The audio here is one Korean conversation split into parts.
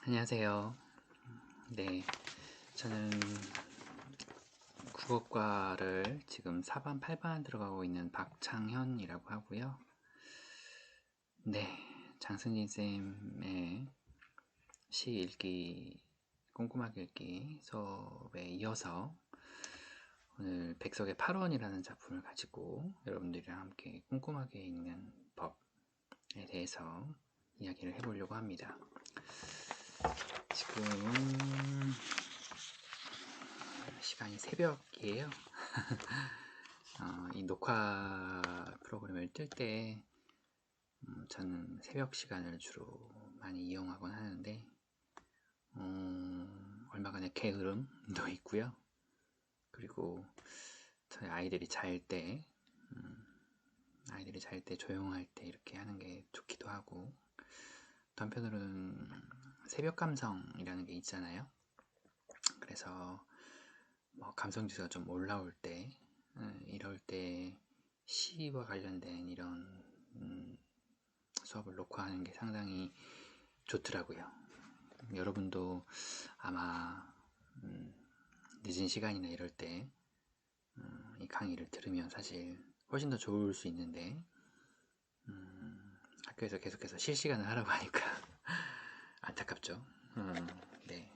안녕하세요. 네, 저는 국어과를 지금 4반, 8반 들어가고 있는 박창현이라고 하고요. 네, 장승진 쌤의 시 읽기, 꼼꼼하게 읽기 수업에 이어서 오늘 백석의 8원이라는 작품을 가지고 여러분들이랑 함께 꼼꼼하게 읽는 법에 대해서 이야기를 해보려고 합니다. 지금 시간이 새벽이에요. 이 녹화 프로그램을 뜰 때 저는 새벽 시간을 주로 많이 이용하곤 하는데 얼마간의 게으름도 있고요. 그리고 저희 아이들이 잘 때 조용할 때 이렇게 하는 게 좋기도 하고, 또 한편으로는 새벽 감성이라는 게 있잖아요. 그래서 뭐 감성 지수가 좀 올라올 때, 이럴 때 시와 관련된 이런 수업을 녹화하는 게 상당히 좋더라고요. 여러분도 아마 늦은 시간이나 이럴 때 이 강의를 들으면 사실 훨씬 더 좋을 수 있는데, 학교에서 계속해서 실시간을 하라고 하니까 안타깝죠. 네.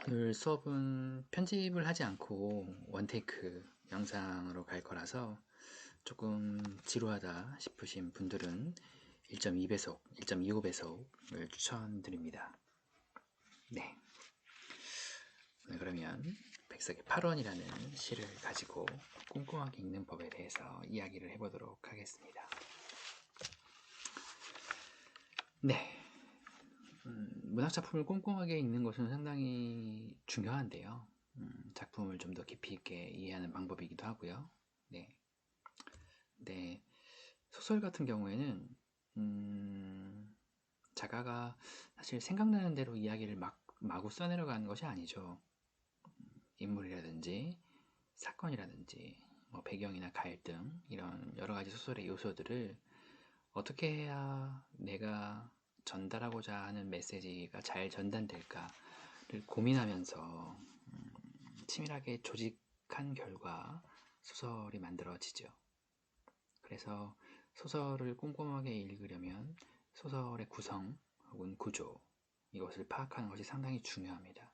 오늘 수업은 편집을 하지 않고 원테이크 영상으로 갈 거라서 조금 지루하다 싶으신 분들은 1.2배속, 1.25배속을 추천드립니다. 네. 오늘 그러면 백석의 8원이라는 시를 가지고 꼼꼼하게 읽는 법에 대해서 이야기를 해보도록 하겠습니다. 네. 문학작품을 꼼꼼하게 읽는 것은 상당히 중요한데요. 작품을 좀 더 깊이 있게 이해하는 방법이기도 하고요. 네. 네. 소설 같은 경우에는 작가가 사실 생각나는 대로 이야기를 마구 써내려가는 것이 아니죠. 인물이라든지 사건이라든지 뭐 배경이나 갈등, 이런 여러 가지 소설의 요소들을 어떻게 해야 내가 전달하고자 하는 메시지가 잘 전달될까를 고민하면서 치밀하게 조직한 결과 소설이 만들어지죠. 그래서 소설을 꼼꼼하게 읽으려면 소설의 구성 혹은 구조, 이것을 파악하는 것이 상당히 중요합니다.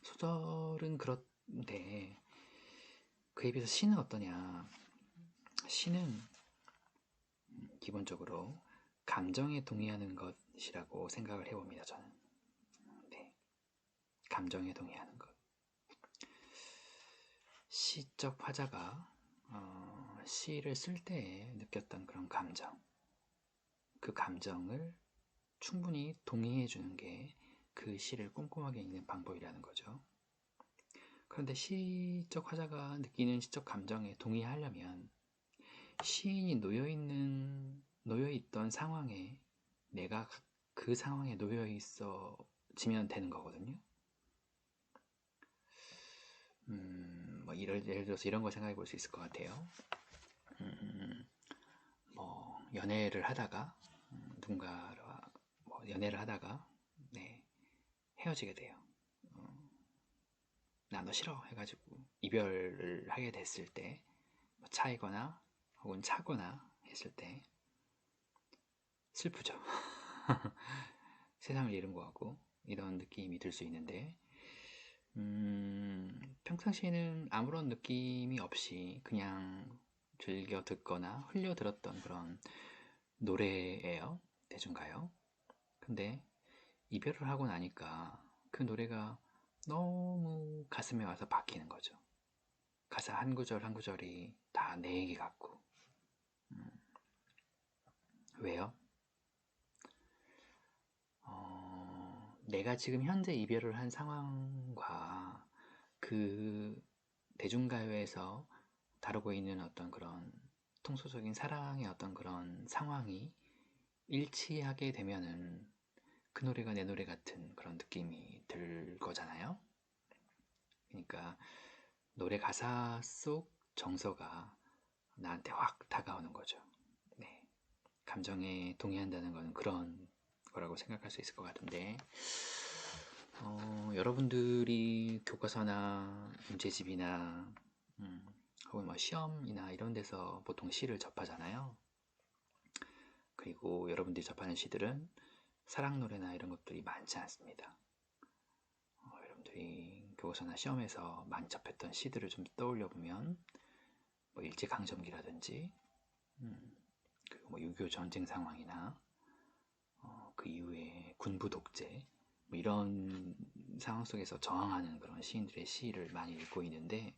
소설은 그런데 그에 비해서 시는 어떠냐? 시는 기본적으로 감정에 동의하는 것이라고 생각을 해봅니다. 저는. 네. 감정에 동의하는 것. 시적 화자가 시를 쓸 때에 느꼈던 그런 감정, 그 감정을 충분히 동의해 주는 게 그 시를 꼼꼼하게 읽는 방법이라는 거죠. 그런데 시적 화자가 느끼는 시적 감정에 동의하려면 시인이 놓여있던 상황에 내가 그 상황에 놓여있어지면 되는 거거든요. 예를 들어서 이런 거 생각해 볼 수 있을 것 같아요. 뭐 연애를 하다가 누군가와 연애를 하다가 네, 헤어지게 돼요. 나 너 싫어 해가지고 이별을 하게 됐을 때, 차이거나 혹은 차거나 했을 때 슬프죠. 세상을 잃은 것 같고 이런 느낌이 들 수 있는데, 평상시에는 아무런 느낌이 없이 그냥 즐겨 듣거나 흘려 들었던 그런 노래예요. 대중가요. 근데 이별을 하고 나니까 그 노래가 너무 가슴에 와서 박히는 거죠. 가사 한 구절 한 구절이 다 내 얘기 같고. 왜요? 내가 지금 현재 이별을 한 상황과 그 대중가요에서 다루고 있는 어떤 그런 통속적인 사랑의 어떤 그런 상황이 일치하게 되면은 그 노래가 내 노래 같은 그런 느낌이 들 거잖아요. 그러니까 노래 가사 속 정서가 나한테 확 다가오는 거죠. 네. 감정에 동의한다는 건 그런 거라고 생각할 수 있을 것 같은데, 여러분들이 교과서나 문제집이나 혹은 뭐 시험이나 이런 데서 보통 시를 접하잖아요. 그리고 여러분들이 접하는 시들은 사랑 노래나 이런 것들이 많지 않습니다. 여러분들이 교과서나 시험에서 많이 접했던 시들을 좀 떠올려 보면 뭐 일제강점기라든지 그리고 뭐 6.25 전쟁 상황이나 그 이후에 군부 독재 뭐 이런 상황 속에서 저항하는 그런 시인들의 시를 많이 읽고 있는데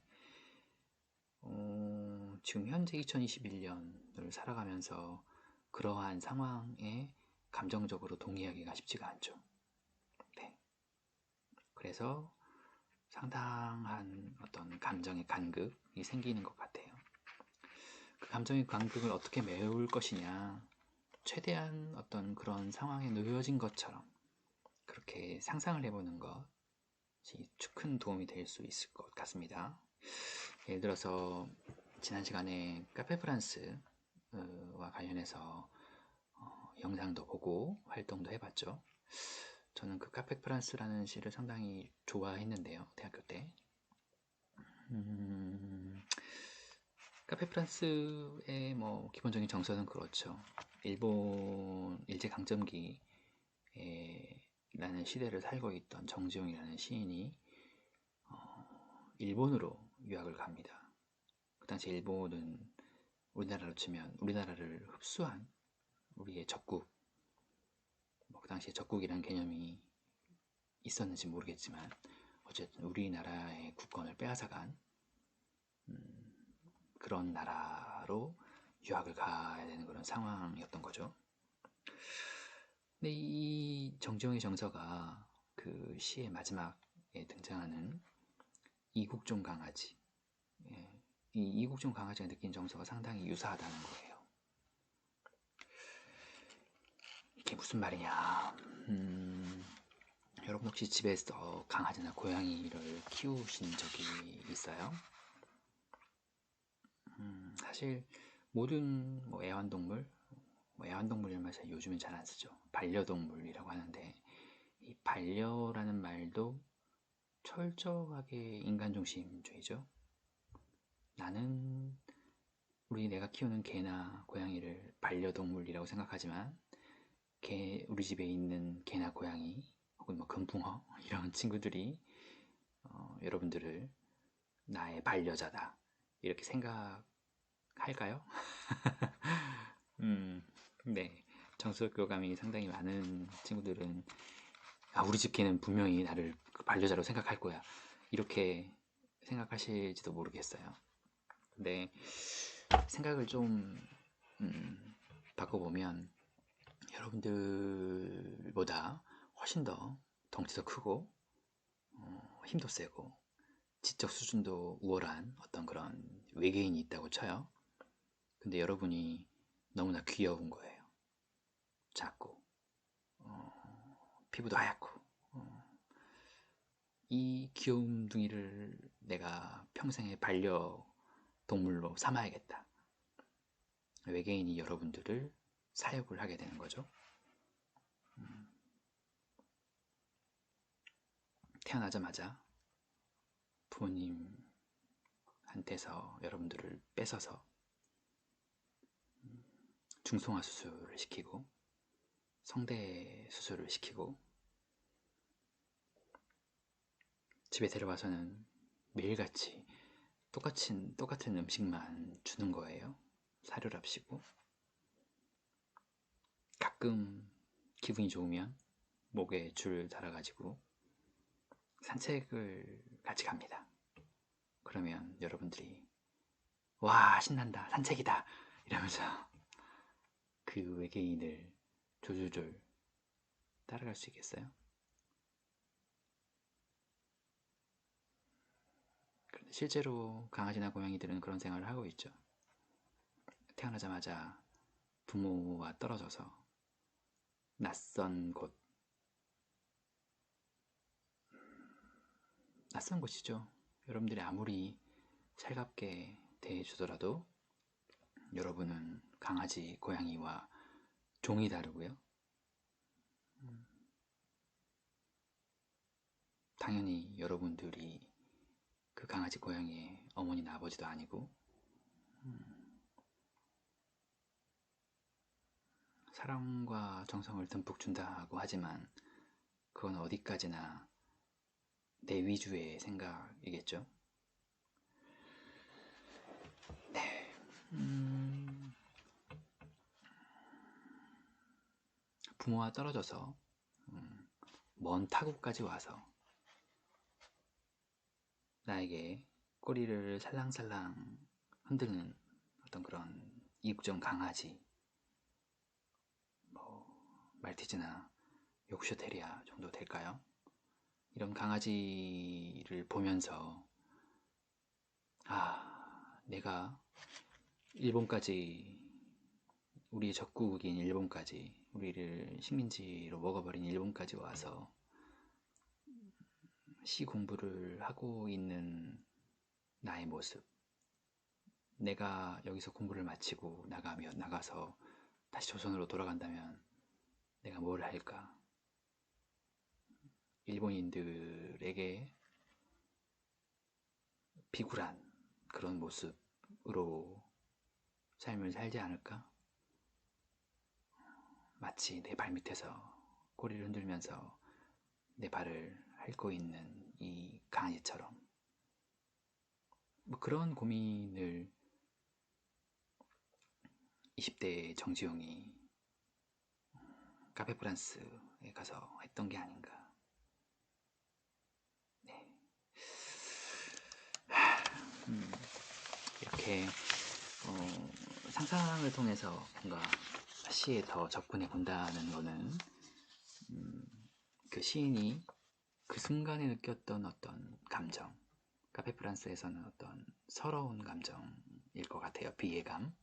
지금 현재 2021년을 살아가면서 그러한 상황에 감정적으로 동의하기가 쉽지가 않죠. 네. 그래서 상당한 어떤 감정의 간극이 생기는 것 같아요. 그 감정의 간극을 어떻게 메울 것이냐, 최대한 어떤 그런 상황에 놓여진 것처럼 그렇게 상상을 해보는 것이 큰 도움이 될 수 있을 것 같습니다. 예를 들어서 지난 시간에 카페 프란스와 관련해서 영상도 보고 활동도 해봤죠. 저는 그 카페 프란스라는 시를 상당히 좋아했는데요. 대학교 때. 카페 프란스의 뭐 기본적인 정서는 그렇죠. 일본 일제강점기 라는 시대를 살고 있던 정지용이라는 시인이 일본으로 유학을 갑니다. 그 당시 일본은 우리나라로 치면 우리나라를 흡수한 우리의 적국, 뭐 그 당시에 적국이라는 개념이 있었는지 모르겠지만 어쨌든 우리나라의 국권을 빼앗아간 그런 나라로 유학을 가야 되는 그런 상황이었던 거죠. 근데 이 정지용의 정서가 그 시의 마지막에 등장하는 이국종 강아지, 이 이국종 강아지가 느낀 정서가 상당히 유사하다는 거예요. 이게 무슨 말이냐? 여러분 혹시 집에서 강아지나 고양이를 키우신 적이 있어요? 사실 모든 뭐 애완동물, 애완동물이라는 말 요즘엔 잘 안 쓰죠. 반려동물이라고 하는데 이 반려라는 말도 철저하게 인간중심주의죠. 나는 내가 키우는 개나 고양이를 반려동물이라고 생각하지만 우리 집에 있는 개나 고양이 혹은 뭐 금붕어 이런 친구들이 여러분들을 나의 반려자다 이렇게 생각할까요? 네. 정서 교감이 상당히 많은 친구들은 우리 집 개는 분명히 나를 반려자로 생각할 거야 이렇게 생각하실지도 모르겠어요. 근데 생각을 좀 바꿔보면 여러분들보다 훨씬 더 덩치도 크고 힘도 세고 지적 수준도 우월한 어떤 그런 외계인이 있다고 쳐요. 근데 여러분이 너무나 귀여운 거예요. 작고 피부도 하얗고 이 귀염둥이를 내가 평생의 반려동물로 삼아야겠다. 외계인이 여러분들을 사육을 하게 되는 거죠. 태어나자마자 부모님한테서 여러분들을 뺏어서 중성화 수술을 시키고 성대 수술을 시키고 집에 데려와서는 매일같이 똑같은 음식만 주는 거예요. 사료랍시고 가끔 기분이 좋으면 목에 줄 달아가지고 산책을 같이 갑니다. 그러면 여러분들이 와 신난다 산책이다 이러면서 그 외계인을 졸졸졸 따라갈 수 있겠어요? 그런데 실제로 강아지나 고양이들은 그런 생활을 하고 있죠. 태어나자마자 부모와 떨어져서 낯선 곳이죠. 여러분들이 아무리 살갑게 대해주더라도 여러분은 강아지, 고양이와 종이 다르고요. 당연히 여러분들이 그 강아지 고양이의 어머니나 아버지도 아니고 사랑과 정성을 듬뿍 준다고 하지만 그건 어디까지나 내 위주의 생각이겠죠. 네. 부모와 떨어져서 먼 타국까지 와서 나에게 꼬리를 살랑살랑 흔드는 어떤 그런 이국적 강아지, 뭐 말티즈나 요크셔 테리아 정도 될까요? 이런 강아지를 보면서 내가 일본까지, 우리의 적국인 일본까지, 우리를 식민지로 먹어버린 일본까지 와서 시 공부를 하고 있는 나의 모습, 내가 여기서 공부를 마치고 나가서 다시 조선으로 돌아간다면 내가 뭘 할까? 일본인들에게 비굴한 그런 모습으로 삶을 살지 않을까? 마치 내 발밑에서 꼬리를 흔들면서 내 발을 핥고 있는 이 강아지처럼, 뭐 그런 고민을 20대 정지용이 카페 프랑스에 가서 했던 게 아닌가. 네. 이렇게 상상을 통해서 뭔가 시에 더 접근해 본다는 거는 그 시인이 그 순간에 느꼈던 어떤 감정, 카페 프랑스에서는 어떤 서러운 감정일 것 같아요. 비애감,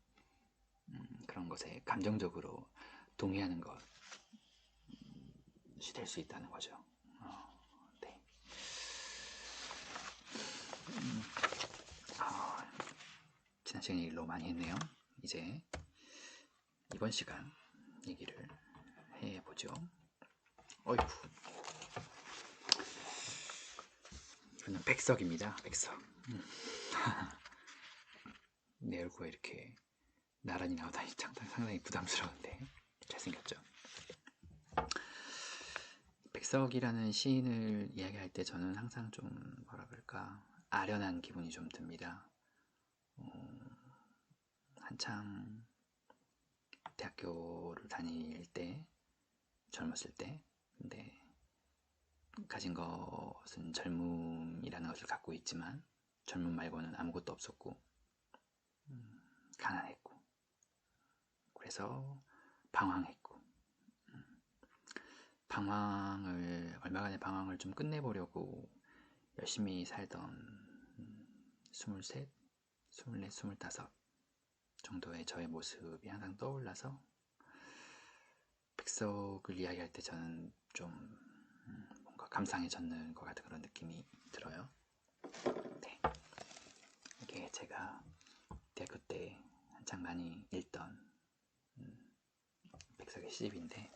그런 것에 감정적으로 동의하는 것이 될 수 있다는 거죠. 네. 지난 시간 얘기를 너무 많이 했네요. 이제 이번 시간 얘기를 해보죠. 어이구, 이거는 백석입니다. 백석. 내 얼굴에 이렇게 나란히 나오다니 상당히 부담스러운데 잘생겼죠. 백석이라는 시인을 이야기할 때 저는 항상 좀 뭐라 그럴까, 아련한 기분이 좀 듭니다. 한참 대학교를 다닐 때, 젊었을 때, 근데 가진 것은 젊음이라는 것을 갖고 있지만 젊음 말고는 아무것도 없었고 가난했고, 그래서 방황했고, 얼마간의 방황을 좀 끝내보려고 열심히 살던 23, 24, 25 정도의 저의 모습이 항상 떠올라서 백석을 이야기할 때 저는 좀 뭔가 감상에 젖는 것 같은 그런 느낌이 들어요. 네. 이게 제가 대학교 때 한창 많이 읽던 백석의 시집인데,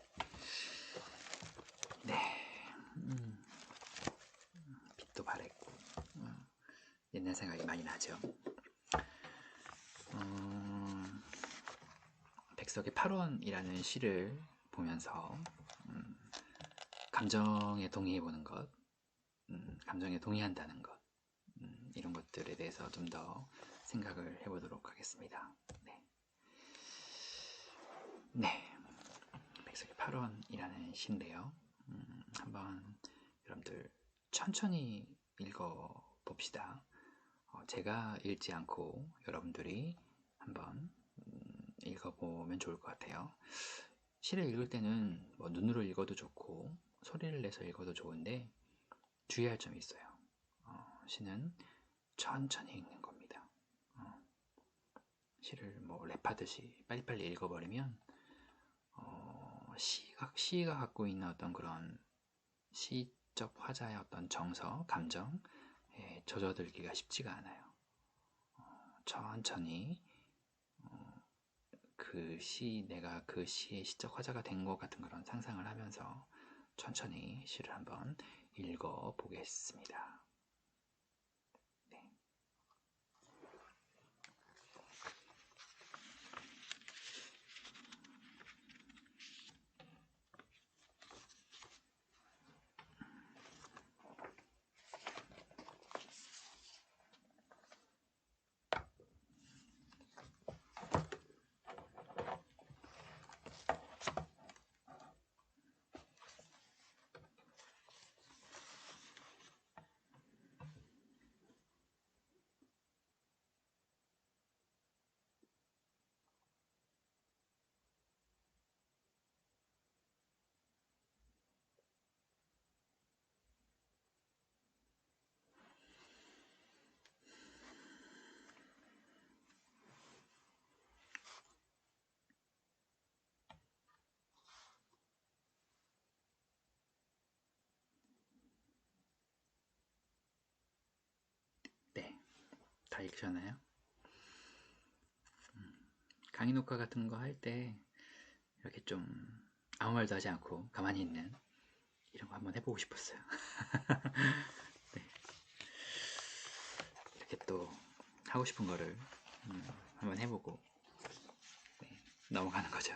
네, 빛도 바랬고 옛날 생각이 많이 나죠. 백석의 8원이라는 시를 보면서 감정에 동의해보는 것, 감정에 동의한다는 것, 이런 것들에 대해서 좀 더 생각을 해보도록 하겠습니다. 네. 네. 백석의 8원이라는 시인데요. 한번 여러분들 천천히 읽어봅시다. 제가 읽지 않고 여러분들이 한번 읽어보면 좋을 것 같아요. 시를 읽을 때는 뭐 눈으로 읽어도 좋고 소리를 내서 읽어도 좋은데 주의할 점이 있어요. 시는 천천히 읽는 겁니다. 시를 뭐 랩하듯이 빨리빨리 읽어버리면 시가 갖고 있는 어떤 그런 시적 화자의 어떤 정서, 감정에 젖어들기가 쉽지가 않아요. 천천히 내가 그 시의 시적 화자가 된 것 같은 그런 상상을 하면서 천천히 시를 한번 읽어 보겠습니다. 네. 네, 다 읽으셨나요? 강의 녹화 같은 거 할 때 이렇게 좀 아무 말도 하지 않고 가만히 있는 이런 거 한번 해보고 싶었어요. 네. 이렇게 또 하고 싶은 거를 한번 해보고 네, 넘어가는 거죠.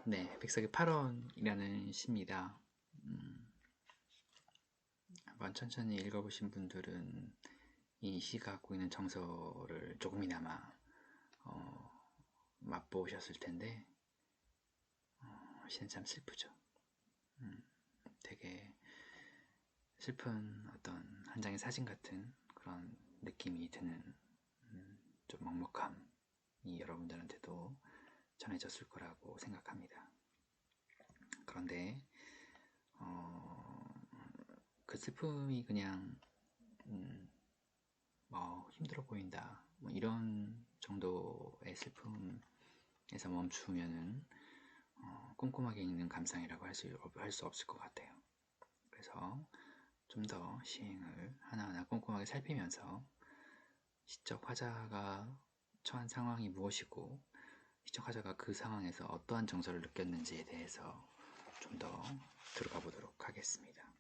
네, 백석의 8원이라는 시입니다. 한번 천천히 읽어보신 분들은 이 시가 갖고 있는 정서를 조금이나마 맛보셨을 텐데 시는 참 슬프죠. 되게 슬픈 어떤 한 장의 사진 같은 그런 느낌이 드는 좀 먹먹함이 여러분들한테도 전해졌을 거라고 생각합니다. 그런데 그 슬픔이 그냥 힘들어 보인다 뭐 이런 정도의 슬픔에서 멈추면은 꼼꼼하게 읽는 감상이라고 할 수 없을 것 같아요. 그래서 좀 더 시행을 하나하나 꼼꼼하게 살피면서 시적 화자가 처한 상황이 무엇이고 시적 화자가 그 상황에서 어떠한 정서를 느꼈는지에 대해서 좀 더 들어가 보도록 하겠습니다.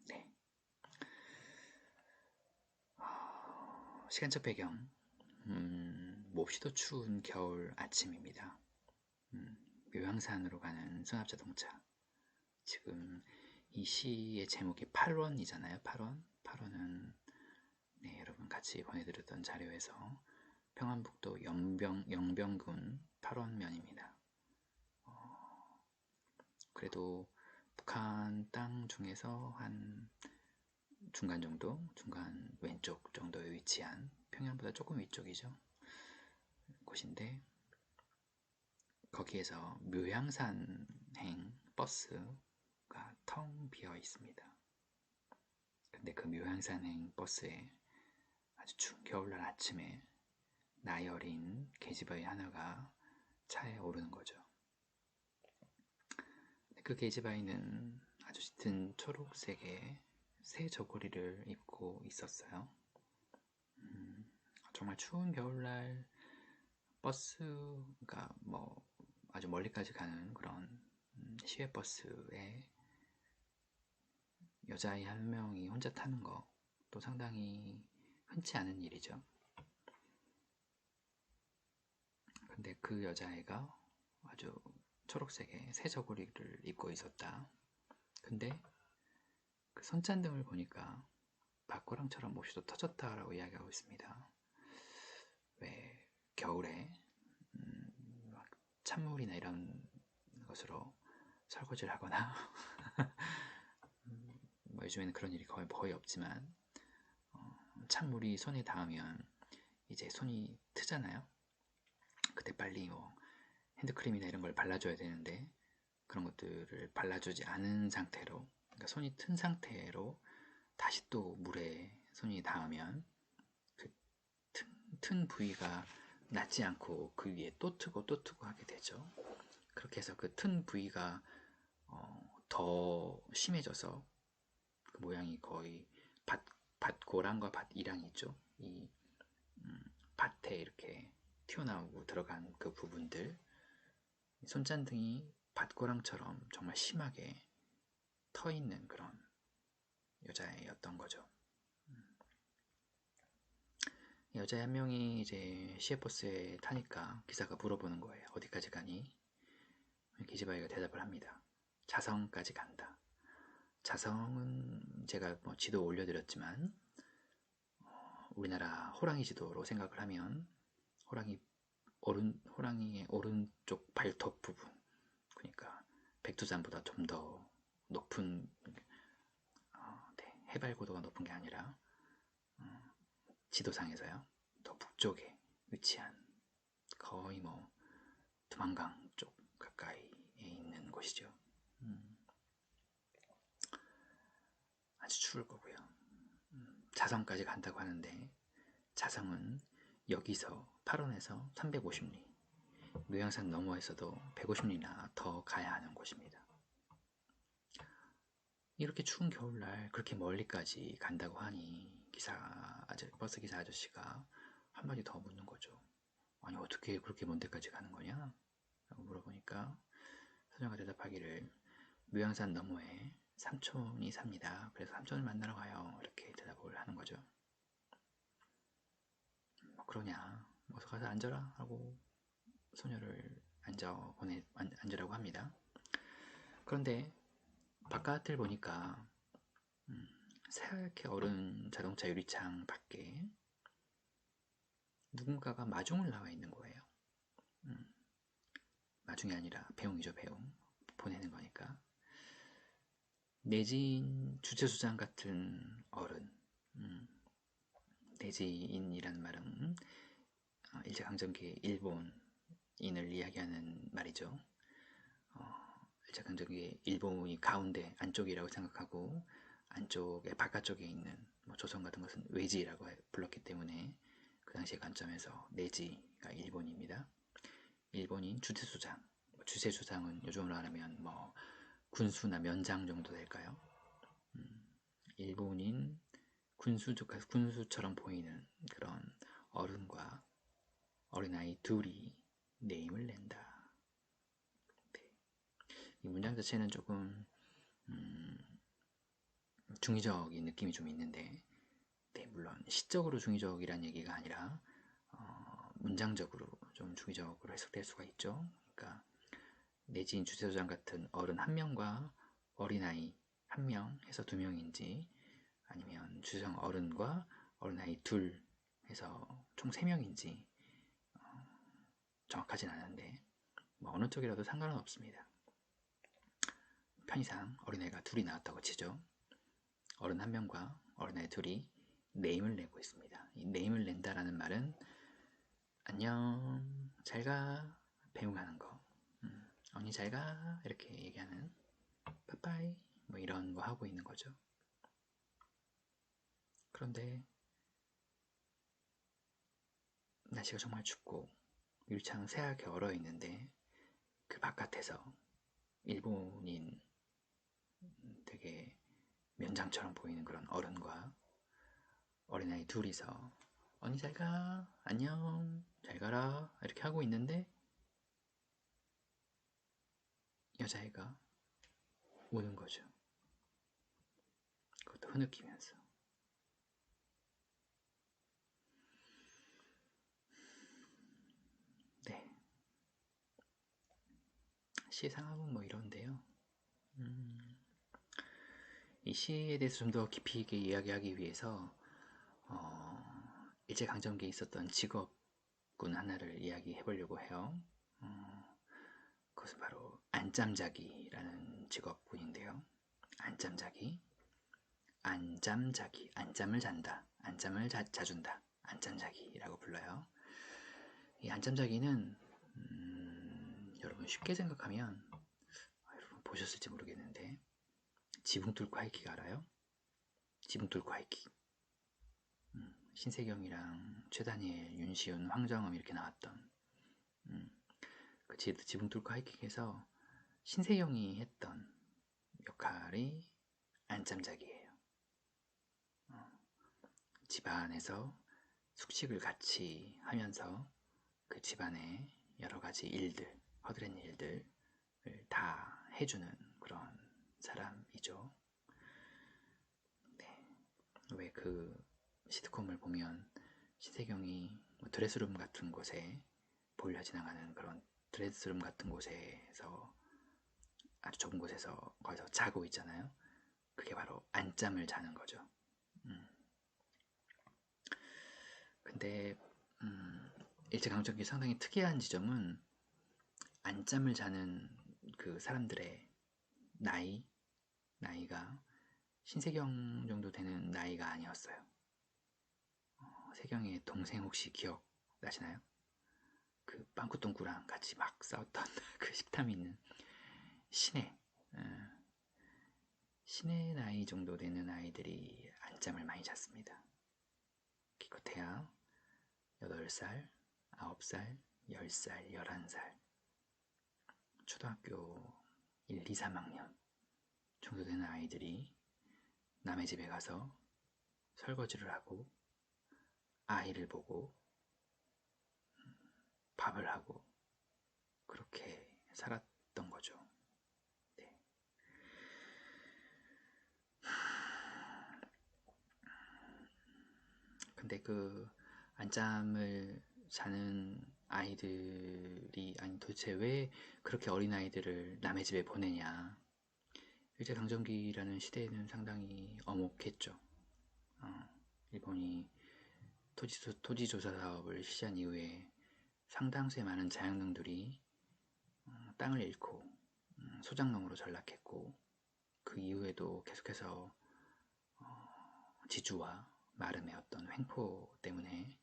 네. 시간적 배경 몹시도 추운 겨울 아침입니다. 묘향산으로 가는 승합자동차. 지금 이 시의 제목이 8원이잖아요. 8원. 8원은 네, 여러분 같이 보내드렸던 자료에서 평안북도 영병군 8원면입니다. 그래도 북한 땅 중에서 한 중간 정도, 중간 왼쪽 정도에 위치한 평양보다 조금 위쪽이죠. 곳인데 거기에서 묘향산행 버스가 텅 비어 있습니다. 근데 그 묘향산행 버스에 아주 추운 겨울날 아침에 나열인 계집아이 하나가 차에 오르는 거죠. 그 계집아이는 아주 짙은 초록색의 새 저고리를 입고 있었어요. 정말 추운 겨울날 버스가 뭐 아주 멀리까지 가는 그런 시외버스에 여자아이 한 명이 혼자 타는 것도 상당히 흔치 않은 일이죠. 근데 그 여자아이가 아주 초록색의 새 저고리를 입고 있었다. 근데 그 손잔등을 보니까 박고랑처럼 몹시도 터졌다라고 이야기하고 있습니다. 왜 겨울에 막 찬물이나 이런 것으로 설거지를 하거나 뭐 요즘에는 그런 일이 거의 없지만 찬물이 손에 닿으면 이제 손이 트잖아요. 그때 빨리 뭐 핸드크림이나 이런 걸 발라줘야 되는데 그런 것들을 발라주지 않은 상태로, 그러니까 손이 튼 상태로 다시 또 물에 손이 닿으면 그 튼 부위가 낫지 않고 그 위에 또 트고 또 트고 하게 되죠. 그렇게 해서 그 튼 부위가 더 심해져서 그 모양이 거의 밭고랑과 밭이랑이죠. 이 밭에 이렇게 튀어나오고 들어간 그 부분들, 손잔등이 밭고랑처럼 정말 심하게 터 있는 그런 여자애였던 거죠. 여자 한 명이 이제 시외버스에 타니까 기사가 물어보는 거예요. 어디까지 가니? 기지바이가 대답을 합니다. 자성까지 간다. 자성은 제가 뭐 지도 올려드렸지만 우리나라 호랑이 지도로 생각을 하면 호랑이의 오른쪽 발톱 부분, 그러니까 백두산보다 좀 더 높은 네, 해발 고도가 높은 게 아니라 지도상에서요 더 북쪽에 위치한 거의 뭐 두만강 쪽 가까이에 있는 곳이죠. 아주 추울 거고요. 자성까지 간다고 하는데 자성은 여기서 8원에서 350리, 노양산 너머에서도 150리나 더 가야 하는 곳입니다. 이렇게 추운 겨울날 그렇게 멀리까지 간다고 하니 버스 기사 아저씨가 한마디 더 묻는 거죠. 아니 어떻게 그렇게 먼 데까지 가는 거냐? 라고 물어보니까 소녀가 대답하기를 묘양산 너머에 삼촌이 삽니다. 그래서 삼촌을 만나러 가요. 이렇게 대답을 하는 거죠. 뭐 그러냐? 어서 가서 앉아라 하고 소녀를 앉으라고 합니다. 그런데 바깥을 보니까 새하얗게 얼은 자동차 유리창 밖에 누군가가 마중을 나와 있는 거예요. 마중이 아니라 배웅이죠. 배웅. 보내는 거니까. 내지인 주체수장 같은 어른. 내지인이라는 말은 일제강점기 일본인을 이야기하는 말이죠. 일제강점기 일본이 가운데 안쪽이라고 생각하고 안쪽에 바깥쪽에 있는 뭐 조선 같은 것은 외지라고 불렀기 때문에 그 당시의 관점에서 내지가 일본입니다. 일본인 주체수장, 주체수장은 요즘으로 말하면 뭐 군수나 면장 정도 될까요? 일본인 군수처럼 보이는 그런 어른과 어린아이 둘이 네임을 낸다. 네. 이 문장 자체는 조금 중의적인 느낌이 좀 있는데, 네, 물론 시적으로 중의적이라는 얘기가 아니라 문장적으로 좀 중의적으로 해석될 수가 있죠. 그러니까 내지인 주체소장 같은 어른 한 명과 어린아이 한 명 해서 두 명인지, 아니면 주체소장 어른과 어린아이 둘 해서 총 세 명인지 정확하진 않은데 뭐 어느 쪽이라도 상관은 없습니다. 편의상 어린아이가 둘이 나왔다고 치죠. 어른 한 명과 어린아이 둘이 네임을 내고 있습니다. 이 네임을 낸다라는 말은 안녕, 잘가, 배웅하는 거, 언니 잘가 이렇게 얘기하는 빠빠이 뭐 이런 거 하고 있는 거죠. 그런데 날씨가 정말 춥고 유리창은 새하얗게 얼어 있는데 그 바깥에서 일본인 되게 면장처럼 보이는 그런 어른과 어린아이 둘이서 언니 잘가, 안녕, 잘가라 이렇게 하고 있는데 여자애가 우는 거죠. 그것도 흐느끼면서. 네. 시의 상황은 뭐 이런데요. 이 시에 대해서 좀 더 깊이 있게 이야기하기 위해서 일제강점기에 있었던 직업군 하나를 이야기해 보려고 해요. 그것은 바로 안짬자기라는 직업군인데요. 안짬자기, 안잠을 잔다, 안잠을 자준다, 안짬자기라고 불러요. 이 안짬자기는 여러분 쉽게 생각하면 여러분 보셨을지 모르겠는데 지붕 뚫고 하이킥 알아요? 지붕 뚫고 하이킥. 신세경이랑 최다니엘, 윤시윤, 황정음 이렇게 나왔던 그 지붕 뚫고 하이킥에서 신세경이 했던 역할이 안짬자기예요. 집안에서 숙식을 같이 하면서 그 집안의 여러 가지 일들, 허드렛 일들을 다 해주는 그런 사람이죠. 네. 왜 그 시트콤을 보면 신세경이 드레스룸 같은 곳에 몰려 지나가는 그런 드레스룸 같은 곳에서 아주 좁은 곳에서 거기서 자고 있잖아요. 그게 바로 안잠을 자는 거죠. 근데 일제강점기 상당히 특이한 지점은 안잠을 자는 그 사람들의 나이가 신세경 정도 되는 나이가 아니었어요. 세경의 동생 혹시 기억나시나요? 그 빵꾸똥꾸랑 같이 막 싸웠던 그 식탐이 있는 신의 신의 나이 정도 되는 아이들이 안잠을 많이 잤습니다. 기껏해야 8살, 9살, 10살, 11살 초등학교 1, 2, 3학년 정도 되는 아이들이 남의 집에 가서 설거지를 하고 아이를 보고 밥을 하고 그렇게 살았던 거죠. 네. 근데 그 안잠을 자는 아이들이 아니 도대체 왜 그렇게 어린 아이들을 남의 집에 보내냐. 일제강점기라는 시대에는 상당히 엄혹했죠. 일본이 토지조사 사업을 실시한 이후에 상당수의 많은 자양농들이 땅을 잃고 소작농으로 전락했고 그 이후에도 계속해서 지주와 마름의 어떤 횡포 때문에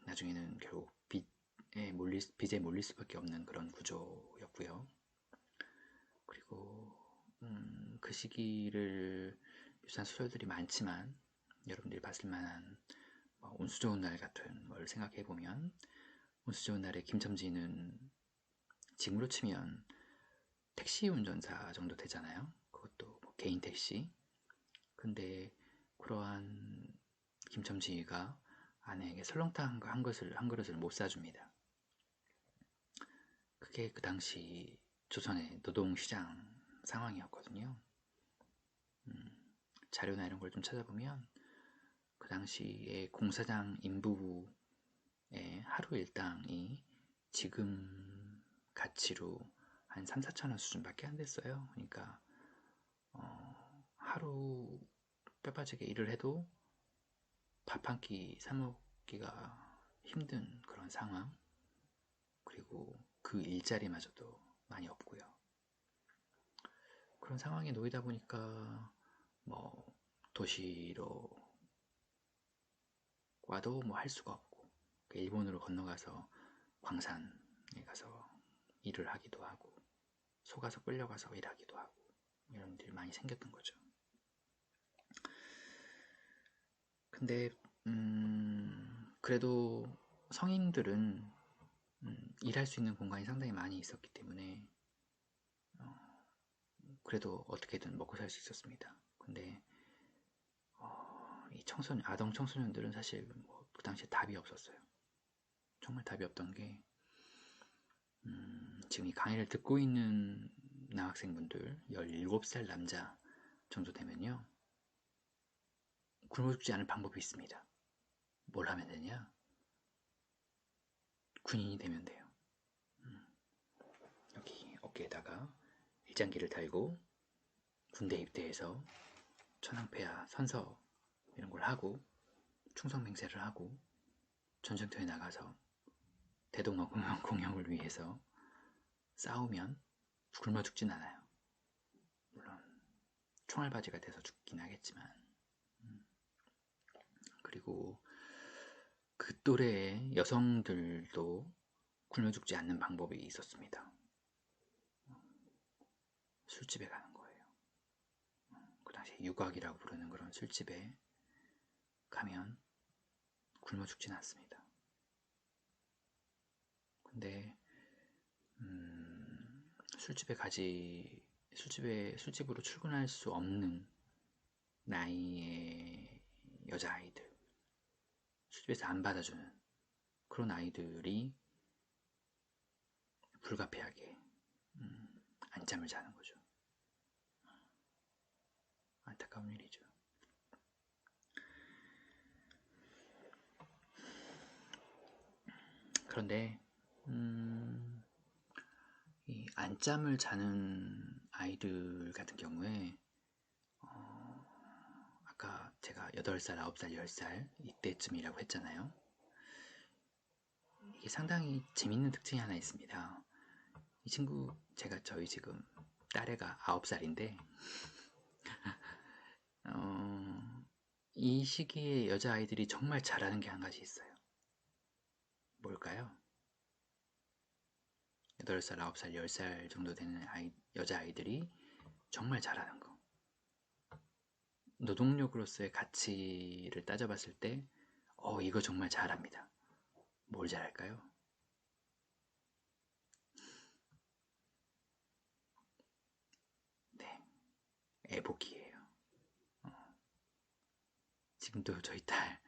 나중에는 결국 빚에 몰릴 수밖에 없는 그런 구조였고요. 그리고 그 시기를 묘사한 소설들이 많지만 여러분들이 봤을 만한 운수 좋은 날 같은 걸 생각해 보면 운수 좋은 날에 김첨지는 지금으로 치면 택시 운전사 정도 되잖아요. 그것도 개인 택시. 근데 그러한 김첨지가 아내에게 설렁탕 한 그릇을 못 사줍니다. 그게 그 당시 조선의 노동시장 상황이었거든요. 자료나 이런 걸 좀 찾아보면 그 당시에 공사장 인부의 하루 일당이 지금 가치로 한 3, 4천 원 수준밖에 안 됐어요. 그러니까 하루 뼈빠지게 일을 해도 밥 한 끼 사 먹기가 힘든 그런 상황. 그리고 그 일자리마저도 많이 없고요. 그런 상황에 놓이다 보니까 도시로 와도 할 수가 없고 일본으로 건너가서 광산에 가서 일을 하기도 하고 속아서 끌려가서 일하기도 하고 이런 일이 많이 생겼던 거죠. 근데 그래도 성인들은 일할 수 있는 공간이 상당히 많이 있었기 때문에 그래도 어떻게든 먹고 살 수 있었습니다. 근데 이 아동 청소년들은 사실 그 당시에 답이 없었어요. 정말 답이 없던 게 지금 이 강의를 듣고 있는 남학생분들 17살 남자 정도 되면요 굶어 죽지 않을 방법이 있습니다. 뭘 하면 되냐? 군인이 되면 돼요. 여기 어깨에다가 일장기를 달고 군대 입대해서 천황폐하 선서 이런 걸 하고 충성맹세를 하고 전쟁터에 나가서 대동아 공영을 위해서 싸우면 굶어 죽진 않아요. 물론 총알바지가 돼서 죽긴 하겠지만 그리고 그 또래의 여성들도 굶어 죽지 않는 방법이 있었습니다. 술집에 가는 거예요. 그 당시에 유곽이라고 부르는 그런 술집에 가면 굶어 죽진 않습니다. 근데 술집으로 출근할 수 없는 나이의 여자아이들, 술집에서 안 받아주는 그런 아이들이 불가피하게 안잠을 자는 거죠. 안타까운 일이죠. 그런데 이 안잠을 자는 아이들 같은 경우에 아까 제가 8살, 9살, 10살 이때쯤이라고 했잖아요. 이게 상당히 재밌는 특징이 하나 있습니다. 이 친구, 저희 지금 딸애가 9살인데 이 시기에 여자아이들이 정말 잘하는 게 한 가지 있어요. 뭘까요? 8살, 9살, 10살 정도 되는 여자아이들이 정말 잘하는 거. 노동력으로서의 가치를 따져봤을 때 이거 정말 잘합니다. 뭘 잘할까요? 네, 애복이에요. 지금도 저희 딸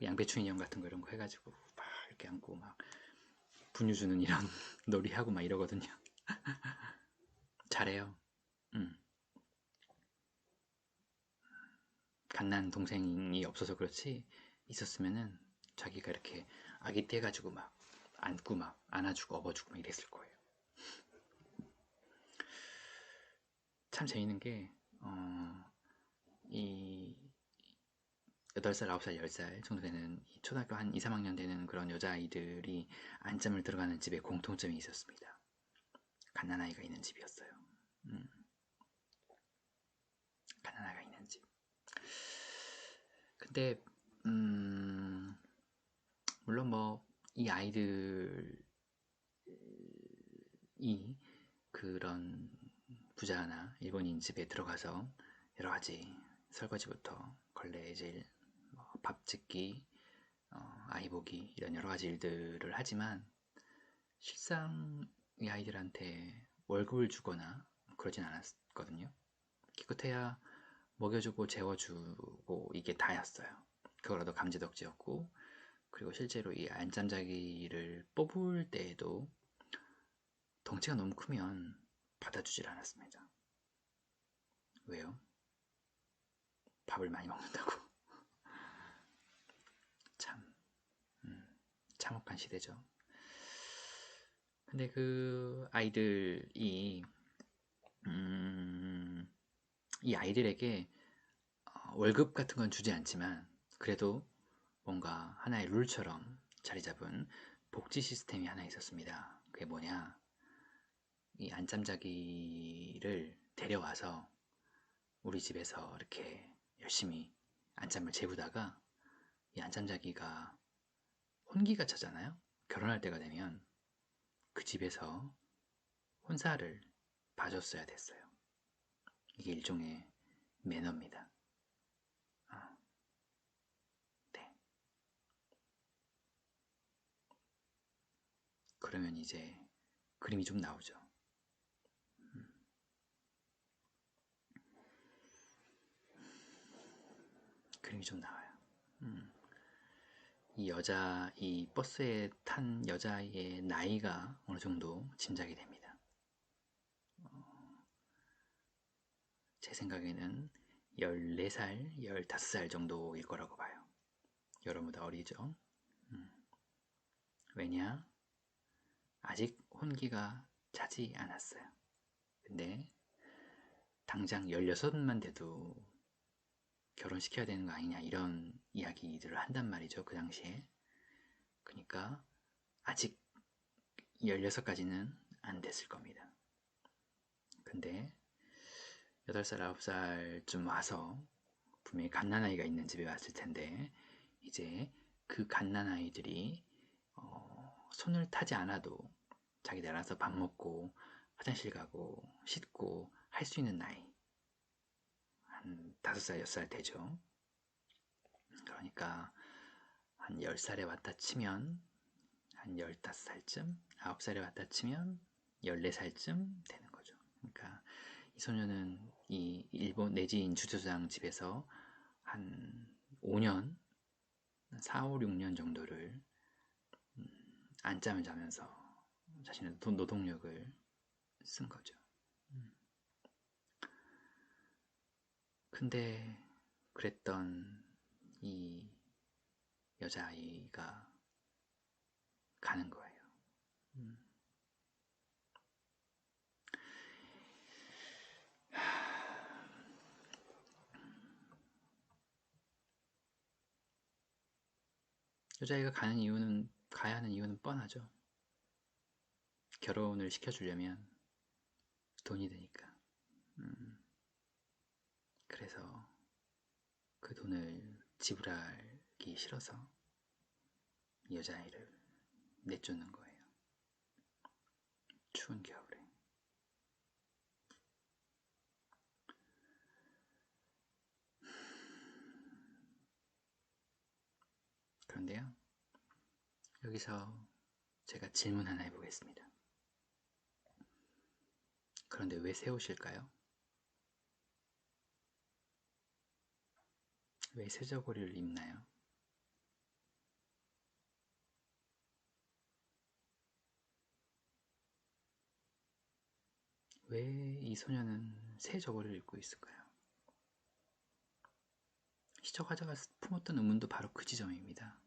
양배추 인형 같은 거 이런 거 해가지고 막 이렇게 안고 막 분유 주는 이런 놀이하고 막 이러거든요. 잘해요. 갓난 동생이 없어서 그렇지 있었으면은 자기가 이렇게 아기 때 해가지고 막 안고 막 안아주고 업어주고 막 이랬을 거예요. 참 재밌는 게 이 8살, 9살, 10살 정도 되는 초등학교 한 2, 3학년 되는 그런 여자아이들이 안잠을 들어가는 집에 공통점이 있었습니다. 갓난아이가 있는 집이었어요. 갓난아이가 있는 집. 근데 물론 뭐 이 아이들이 그런 부자나 일본인 집에 들어가서 여러 가지 설거지부터 걸레질, 밥 짓기, 아이 보기 이런 여러 가지 일들을 하지만 실상 이 아이들한테 월급을 주거나 그러진 않았거든요. 기껏해야 먹여주고 재워주고 이게 다였어요. 그거라도 감지덕지였고, 그리고 실제로 이 안잠자기를 뽑을 때에도 덩치가 너무 크면 받아주질 않았습니다. 왜요? 밥을 많이 먹는다고. 참 참혹한 시대죠. 근데 그 아이들이 이 아이들에게 월급 같은 건 주지 않지만 그래도 뭔가 하나의 룰처럼 자리 잡은 복지 시스템이 하나 있었습니다. 그게 뭐냐? 이 안잠자기를 데려와서 우리 집에서 이렇게 열심히 안잠을 재우다가 이 안잠자기가 혼기가 차잖아요. 결혼할 때가 되면 그 집에서 혼사를 봐줬어야 됐어요. 이게 일종의 매너입니다. 네. 그러면 이제 그림이 좀 나오죠. 그림이 좀 나와요. 이 버스에 탄 여자의 나이가 어느 정도 짐작이 됩니다. 제 생각에는 14살, 15살 정도일 거라고 봐요. 여러분보다 어리죠? 왜냐? 아직 혼기가 차지 않았어요. 근데 당장 16만 돼도 결혼시켜야 되는 거 아니냐 이런 이야기들을 한단 말이죠. 그 당시에. 그러니까 아직 16까지는 안 됐을 겁니다. 근데 8살, 9살쯤 와서 분명히 갓난아이가 있는 집에 왔을 텐데 이제 그 갓난아이들이 손을 타지 않아도 자기들 알아서 밥 먹고 화장실 가고 씻고 할 수 있는 나이 한 5살, 6살 되죠. 그러니까 한 10살에 왔다 치면 한 15살쯤, 9살에 왔다 치면 14살쯤 되는 거죠. 그러니까 이 소녀는 이 일본 내지인 주조장 집에서 한 5년, 4, 5, 6년 정도를 안짬을 자면서 자신의 노동력을 쓴 거죠. 근데 그랬던 이 여자아이가 가는 거예요. 여자아이가 가야 하는 이유는 뻔하죠. 결혼을 시켜주려면 돈이 드니까. 그래서 그 돈을 지불하기 싫어서 이 여자아이를 내쫓는 거예요. 추운 겨울에. 그런데요, 여기서 제가 질문 하나 해보겠습니다. 그런데 왜 새 옷일까요? 왜 새 저고리를 입나요? 왜 이 소녀는 새 저고리를 입고 있을까요? 시청자가 품었던 의문도 바로 그 지점입니다.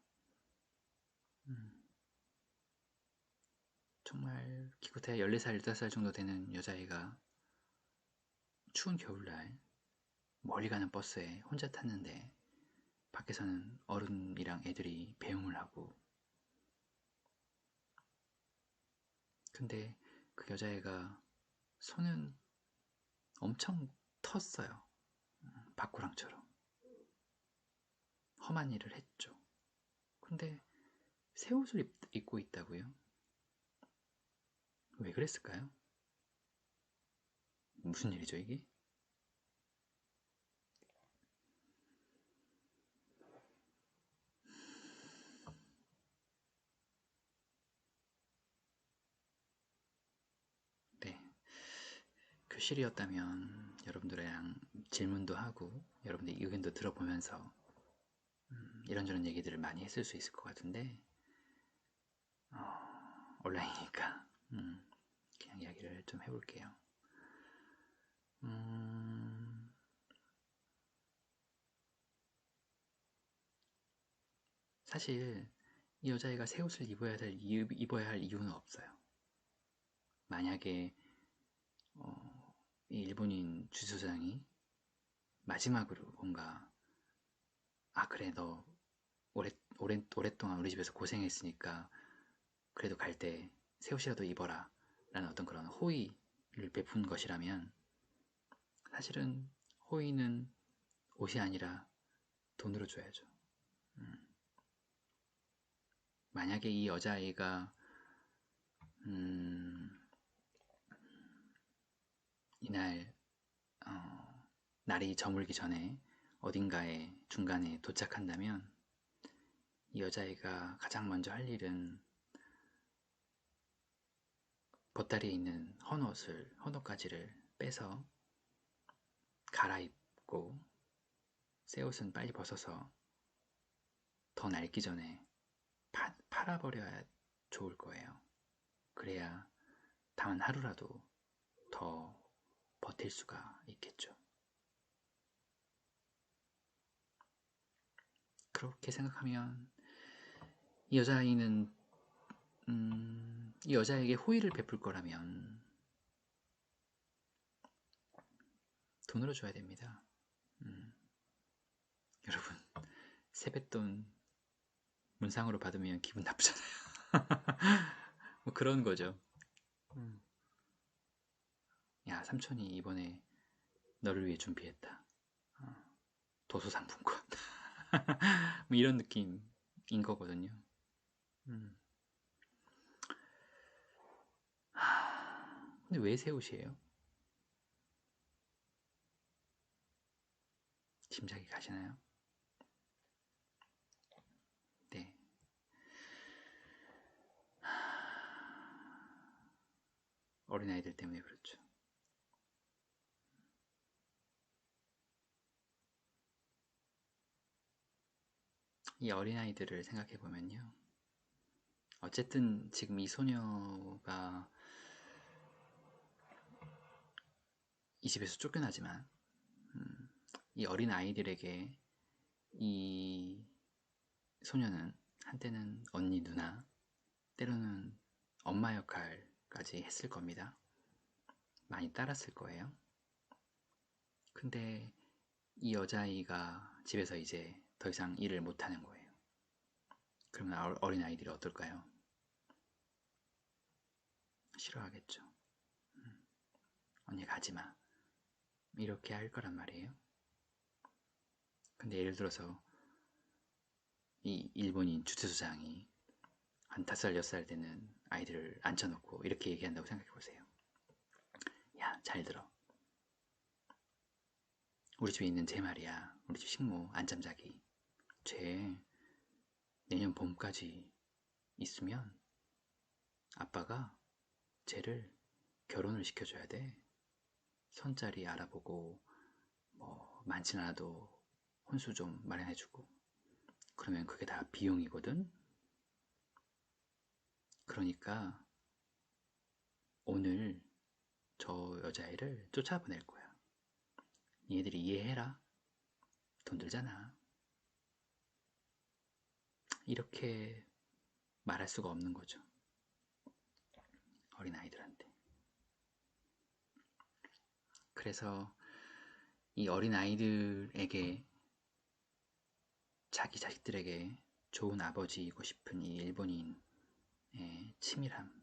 정말 기껏해야 14살, 15살 정도 되는 여자애가 추운 겨울날 멀리 가는 버스에 혼자 탔는데 밖에서는 어른이랑 애들이 배웅을 하고, 근데 그 여자애가 손은 엄청 텄어요. 박구랑처럼 험한 일을 했죠. 근데 새 옷을 입고 있다고요? 왜 그랬을까요? 무슨 일이죠 이게? 네, 교실이었다면 여러분들이랑 질문도 하고 여러분들 의견도 들어보면서 이런저런 얘기들을 많이 했을 수 있을 것 같은데, 온라인이니까 그냥 이야기를 좀 해볼게요. 사실 이 여자애가 새 옷을 입어야 할 이유는 없어요. 만약에 이 일본인 주소장이 마지막으로 뭔가, 아 그래 너 오랫동안 우리 집에서 고생했으니까 그래도 갈 때 새 옷이라도 입어라 라는 어떤 그런 호의를 베푼 것이라면, 사실은 호의는 옷이 아니라 돈으로 줘야죠. 만약에 이 여자아이가 이날 날이 저물기 전에 어딘가에 중간에 도착한다면 이 여자아이가 가장 먼저 할 일은 보따리에 있는 헌옷가지를 빼서 갈아입고 새 옷은 빨리 벗어서 더 낡기 전에 팔아버려야 좋을 거예요. 그래야 단 하루라도 더 버틸 수가 있겠죠. 그렇게 생각하면 이 여자아이는 이 여자에게 호의를 베풀 거라면 돈으로 줘야 됩니다. 여러분, 세뱃돈 문상으로 받으면 기분 나쁘잖아요. 뭐 그런 거죠. 야, 삼촌이 이번에 너를 위해 준비했다. 도서상품권. 뭐 이런 느낌인 거거든요. 근데 왜 새 옷이에요? 짐작이 가시나요? 네. 어린아이들 때문에 그렇죠. 이 어린아이들을 생각해보면요, 어쨌든 지금 이 소녀가 이 집에서 쫓겨나지만 이 어린 아이들에게 이 소녀는 한때는 언니, 누나, 때로는 엄마 역할까지 했을 겁니다. 많이 따랐을 거예요. 근데 이 여자아이가 집에서 이제 더 이상 일을 못하는 거예요. 그러면 어린 아이들이 어떨까요? 싫어하겠죠. 언니 가지마. 이렇게 할 거란 말이에요. 근데 예를 들어서 이 일본인 주최소장이 한 5살, 6살 되는 아이들을 앉혀놓고 이렇게 얘기한다고 생각해보세요. 야, 잘 들어. 우리 집에 있는 쟤 말이야. 우리 집 식모 안잠자기. 쟤 내년 봄까지 있으면 아빠가 쟤를 결혼을 시켜줘야 돼. 선자리 알아보고 뭐 많진 않아도 혼수 좀 마련해주고. 그러면 그게 다 비용이거든. 그러니까 오늘 저 여자애를 쫓아보낼 거야. 얘들이 이해해라. 돈 들잖아. 이렇게 말할 수가 없는 거죠. 어린아이들한테. 그래서 이 어린아이들에게 자기 자식들에게 좋은 아버지이고 싶은 이 일본인의 치밀함.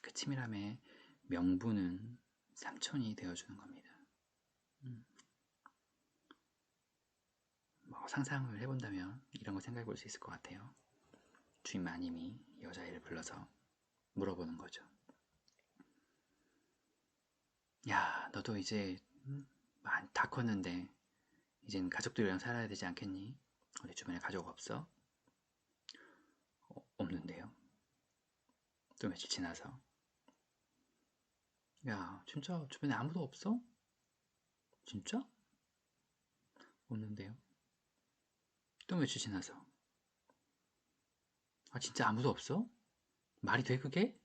그 치밀함의 명분은 삼촌이 되어주는 겁니다. 뭐 상상을 해본다면 이런 거 생각해 볼 수 있을 것 같아요. 주인 마님이 여자애를 불러서 물어보는 거죠. 야, 너도 이제 다 컸는데 이젠 가족들이랑 살아야 되지 않겠니? 어디 주변에 가족 없어? 없는데요. 또 며칠 지나서 야, 진짜 주변에 아무도 없어? 진짜? 없는데요. 또 며칠 지나서 아, 진짜 아무도 없어? 말이 돼 그게?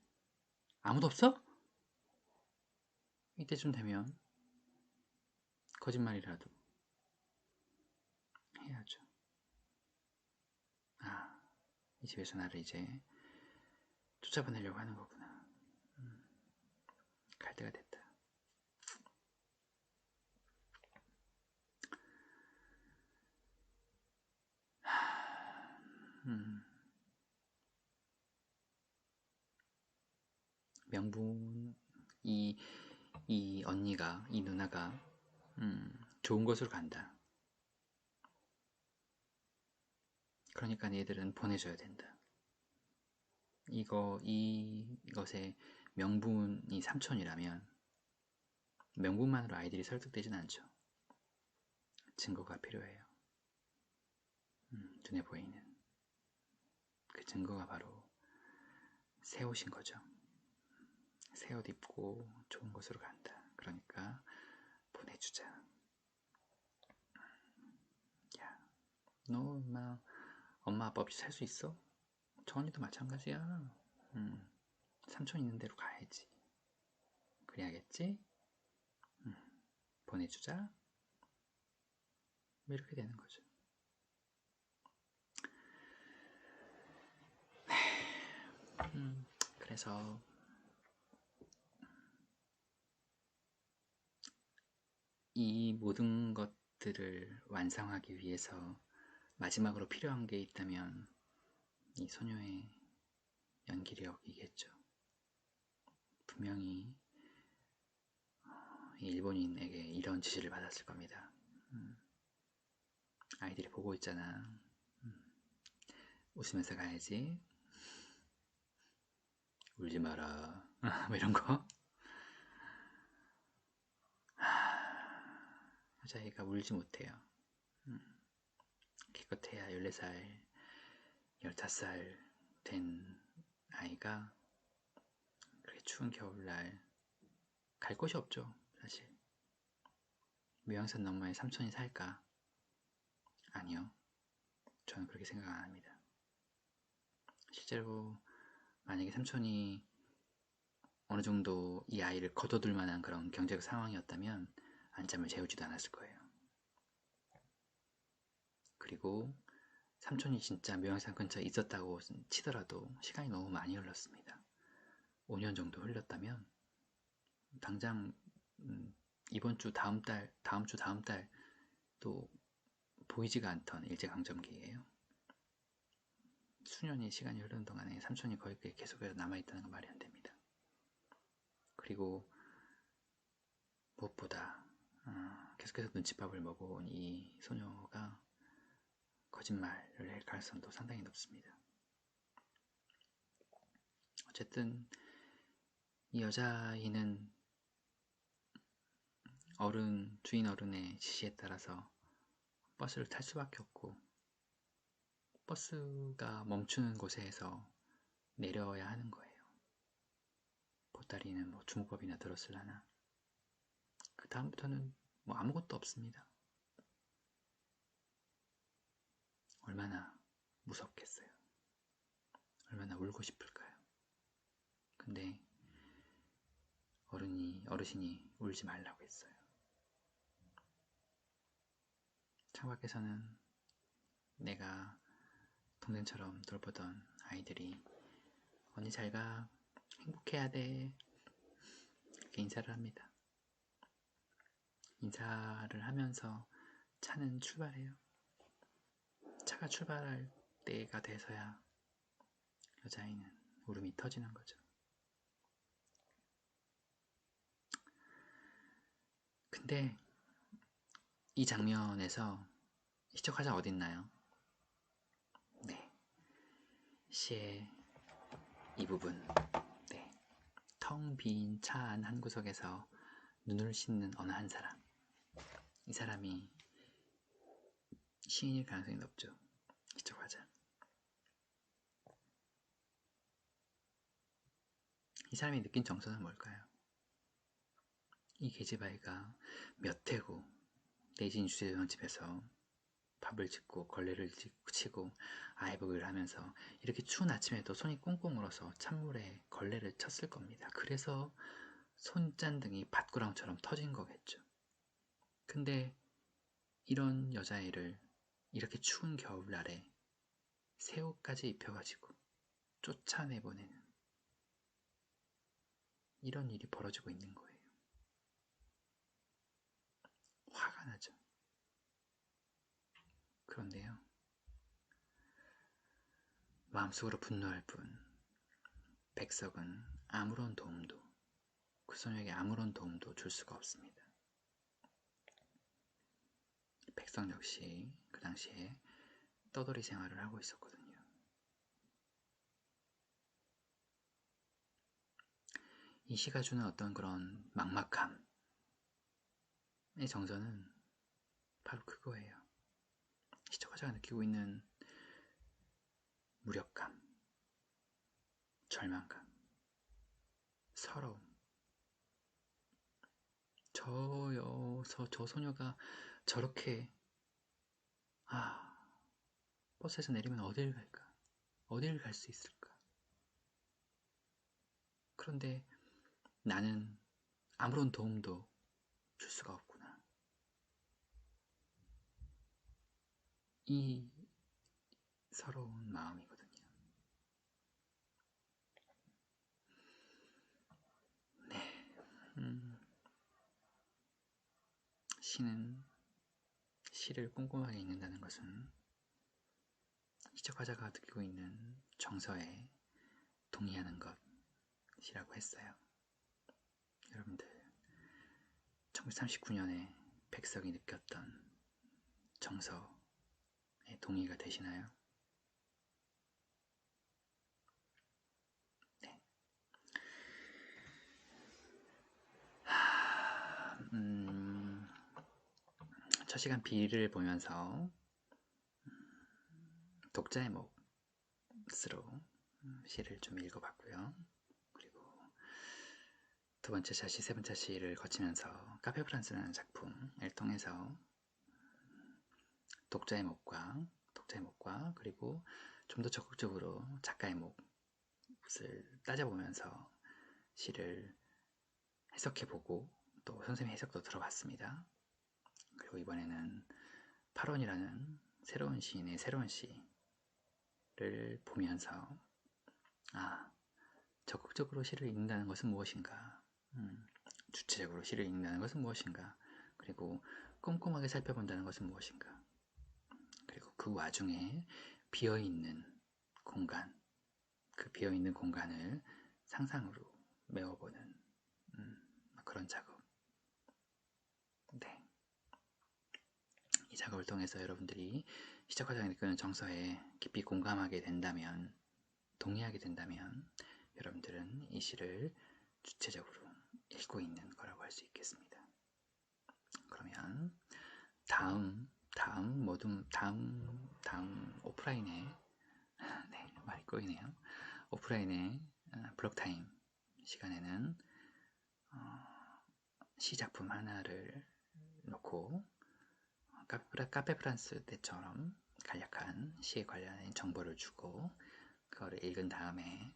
아무도 없어? 이때쯤 되면 거짓말이라도 해야죠. 아, 이 집에서 나를 이제 쫓아보내려고 하는 거구나. 갈 때가 됐다. 명분 이 언니가 이 누나가 좋은 곳으로 간다. 그러니까 얘들은 보내줘야 된다. 이것의 명분이 삼촌이라면 명분만으로 아이들이 설득되진 않죠. 증거가 필요해요. 눈에 보이는 그 증거가 바로 새 옷인 거죠. 새 옷 입고 좋은 곳으로 간다. 그러니까 보내주자. 야, 너 엄마 아빠 없이 살 수 있어? 저 언니도 마찬가지야. 삼촌 있는 대로 가야지. 그래야겠지? 보내주자. 뭐 이렇게 되는 거죠. 그래서 이 모든 것들을 완성하기 위해서 마지막으로 필요한 게 있다면 이 소녀의 연기력이겠죠. 분명히 일본인에게 이런 지시를 받았을 겁니다. 아이들이 보고 있잖아. 웃으면서 가야지. 울지 마라. 뭐 이런 거. 여자애가 울지 못해요. 기껏해야 14살, 15살 된 아이가 그렇게 추운 겨울날 갈 곳이 없죠, 사실. 묘양산 너머에 삼촌이 살까? 아니요. 저는 그렇게 생각 안 합니다. 실제로 만약에 삼촌이 어느 정도 이 아이를 거둬둘 만한 그런 경제적 상황이었다면 안잠을 재우지도 않았을 거예요. 그리고 삼촌이 진짜 묘양산 근처에 있었다고 치더라도 시간이 너무 많이 흘렀습니다. 5년 정도 흘렸다면 당장 이번 주 다음 달 다음 주 다음 달 또 보이지가 않던 일제강점기예요. 수년의 시간이 흐르는 동안에 삼촌이 거기 계속해서 남아있다는 건 말이 안 됩니다. 그리고 무엇보다 계속해서 눈칫밥을 먹어온 이 소녀가 거짓말을 할 가능성도 상당히 높습니다. 어쨌든 이 여자아이는 주인 어른의 지시에 따라서 버스를 탈 수밖에 없고 버스가 멈추는 곳에서 내려야 하는 거예요. 보따리는 뭐 주먹밥이나 들었을라나. 그 다음부터는 뭐 아무것도 없습니다. 얼마나 무섭겠어요. 얼마나 울고 싶을까요? 근데 어르신이 울지 말라고 했어요. 창밖에서는 내가 동생처럼 돌보던 아이들이 언니 잘가, 행복해야 돼, 이렇게 인사를 합니다. 인사를 하면서 차는 출발해요. 차가 출발할 때가 돼서야 여자아이는 울음이 터지는 거죠. 근데 이 장면에서 시적 화자가 어딨나요? 네, 시의 이 부분. 네, 텅 빈 차 안 한 구석에서 눈을 씻는 어느 한 사람. 이 사람이 시인일 가능성이 높죠. 시적 화자. 이 사람이 느낀 정서는 뭘까요? 이 계집아이가 몇 해고 내진 주제형 집에서 밥을 짓고 걸레를 치고 아이복을 하면서 이렇게 추운 아침에도 손이 꽁꽁 얼어서 찬물에 걸레를 쳤을 겁니다. 그래서 손짠등이 밭구렁처럼 터진 거겠죠. 근데 이런 여자애를 이렇게 추운 겨울날에 새 옷까지 입혀가지고 쫓아내보내는 이런 일이 벌어지고 있는 거예요. 화가 나죠. 그런데요, 마음속으로 분노할 뿐 백석은 그 소녀에게 아무런 도움도 줄 수가 없습니다. 백석 역시 그 당시에 떠돌이 생활을 하고 있었거든요. 이 시가 주는 어떤 그런 막막함의 정서는 바로 그거예요. 시청자가 느끼고 있는 무력감, 절망감, 서러움. 저 소녀가 저렇게 버스에서 내리면 어딜 갈까? 어딜 갈 수 있을까? 그런데 나는 아무런 도움도 줄 수가 없구나. 이 서러운 마음이거든요. 네, 시는 시를 꼼꼼하게 읽는다는 것은 시적화자가 느끼고 있는 정서에 동의하는 것이라고 했어요. 여러분들 1939년에 백석이 느꼈던 정서에 동의가 되시나요? 네. 첫 시간 비를 보면서 독자의 몫으로 시를 좀 읽어봤고요. 그리고 두 번째 샷이 세 번째 시를 거치면서 카페 프란스라는 작품을 통해서 독자의 몫과 그리고 좀 더 적극적으로 작가의 몫을 따져보면서 시를 해석해보고 또 선생님 해석도 들어봤습니다. 그리고 이번에는 8원이라는 새로운 시인의 새로운 시를 보면서 적극적으로 시를 읽는다는 것은 무엇인가, 주체적으로 시를 읽는다는 것은 무엇인가, 그리고 꼼꼼하게 살펴본다는 것은 무엇인가, 그리고 그 와중에 비어있는 공간, 그 비어있는 공간을 상상으로 메워보는 그런 작업. 네. 이 작업을 통해서 여러분들이 시작과정에 이끄는 정서에 깊이 공감하게 된다면, 동의하게 된다면 여러분들은 이 시를 주체적으로 읽고 있는 거라고 할 수 있겠습니다. 그러면 다음 오프라인에 네, 말이 꼬이네요. 오프라인의 블록타임 시간에는 시 작품 하나를 놓고 카페 프란스 때처럼 간략한 시에 관련된 정보를 주고 그거를 읽은 다음에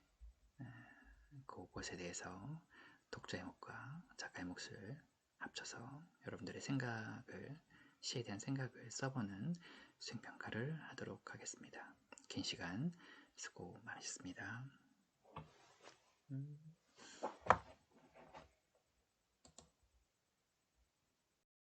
그것에 대해서 독자의 몫과 작가의 몫을 합쳐서 여러분들의 생각을, 시에 대한 생각을 써보는 수행평가를 하도록 하겠습니다. 긴 시간 수고 많으셨습니다.